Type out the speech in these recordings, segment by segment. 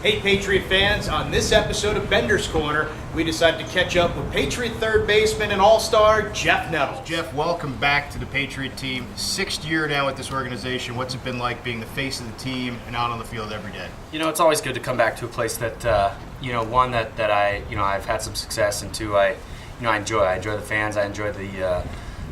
Hey Patriot fans, on this episode of Bender's Corner, we decided to catch up with Patriot third baseman and all-star Jeff Nettles. Jeff, welcome back to the Patriot team. 6th year now with this organization. What's it been like being the face of the team and out on the field every day? You know, it's always good to come back to a place that, one, that I, I've had some success, and two, I enjoy. I enjoy the fans. I enjoy the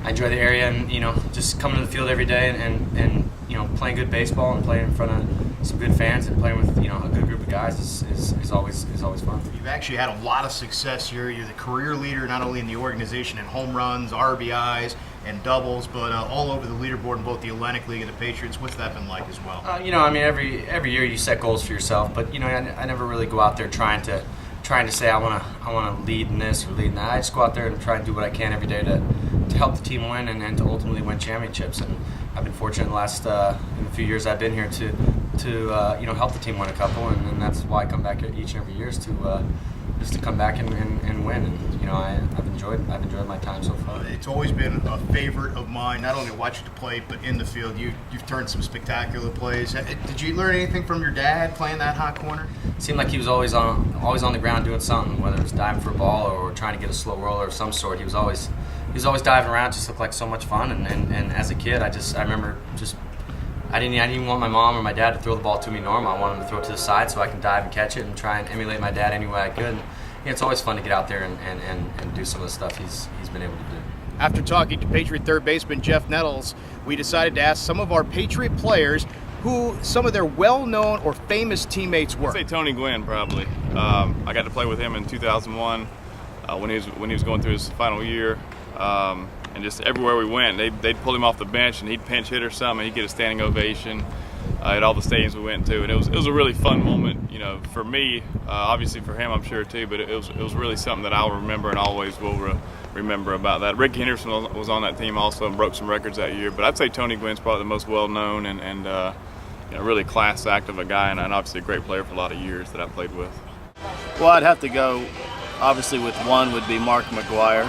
area, and just coming to the field every day and playing good baseball and playing in front of some good fans and playing with a good group of guys is always fun. You've actually had a lot of success here. You're the career leader not only in the organization in home runs, RBIs, and doubles, but all over the leaderboard in both the Atlantic League and the Patriots. What's that been like as well? Every year you set goals for yourself, but I never really go out there trying to say I want to lead in this or lead in that. I just go out there and try and do what I can every day to help the team win and to ultimately win championships. And I've been fortunate in the last in the few years I've been here to help the team win a couple, and that's why I come back each and every year is to come back and win. And I've enjoyed my time so far. It's always been a favorite of mine, not only to watch you to play, but in the field. You've turned some spectacular plays. Did you learn anything from your dad playing that hot corner? It seemed like he was always on the ground doing something, whether it was diving for a ball or trying to get a slow roller of some sort. He was always diving around. It just looked like so much fun. And as a kid, I remember I didn't even want my mom or my dad to throw the ball to me normal. I wanted them to throw it to the side so I can dive and catch it and try and emulate my dad any way I could. And it's always fun to get out there and do some of the stuff he's been able to do. After talking to Patriot third baseman Jeff Nettles, we decided to ask some of our Patriot players who some of their well-known or famous teammates were. I'd say Tony Gwynn, probably. I got to play with him in 2001 when he was going through his final year. And just everywhere we went, they'd pull him off the bench and he'd pinch hit or something. He'd get a standing ovation at all the stadiums we went to, and it was a really fun moment, for me. Obviously for him, I'm sure too. But it was really something that I'll remember and always will remember about that. Ricky Henderson was on that team also and broke some records that year. But I'd say Tony Gwynn's probably the most well known and really class act of a guy, and obviously a great player for a lot of years that I played with. Well, I'd have to go. Obviously, with one would be Mark McGuire,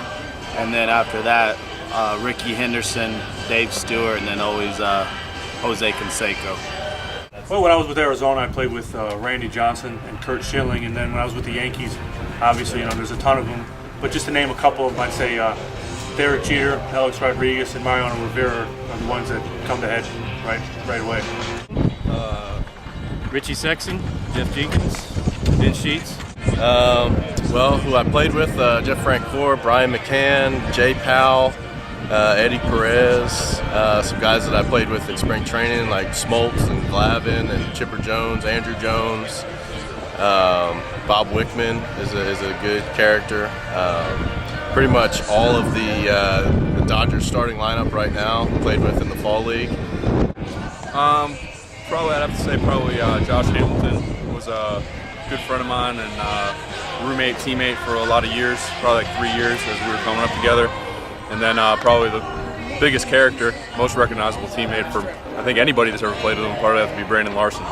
and then after that, Ricky Henderson, Dave Stewart, and then always Jose Canseco. Well, when I was with Arizona, I played with Randy Johnson and Kurt Schilling, and then when I was with the Yankees, obviously, there's a ton of them. But just to name a couple of them, I'd say Derek Jeter, Alex Rodriguez, and Mariano Rivera are the ones that come to head right away. Richie Sexton, Jeff Jenkins, Vince Sheets. Who I played with, Jeff Francoeur, Brian McCann, Jay Powell, Eddie Perez, some guys that I played with in spring training like Smoltz and Glavin and Chipper Jones, Andrew Jones. Bob Wickman is a good character. Pretty much all of the Dodgers starting lineup right now played with in the fall league. Probably I'd have to say Josh Hamilton was a good friend of mine and roommate, teammate for a lot of years, probably like 3 years as we were coming up together. And then probably the biggest character, most recognizable teammate for I think anybody that's ever played with him, probably have to be Brandon Larson.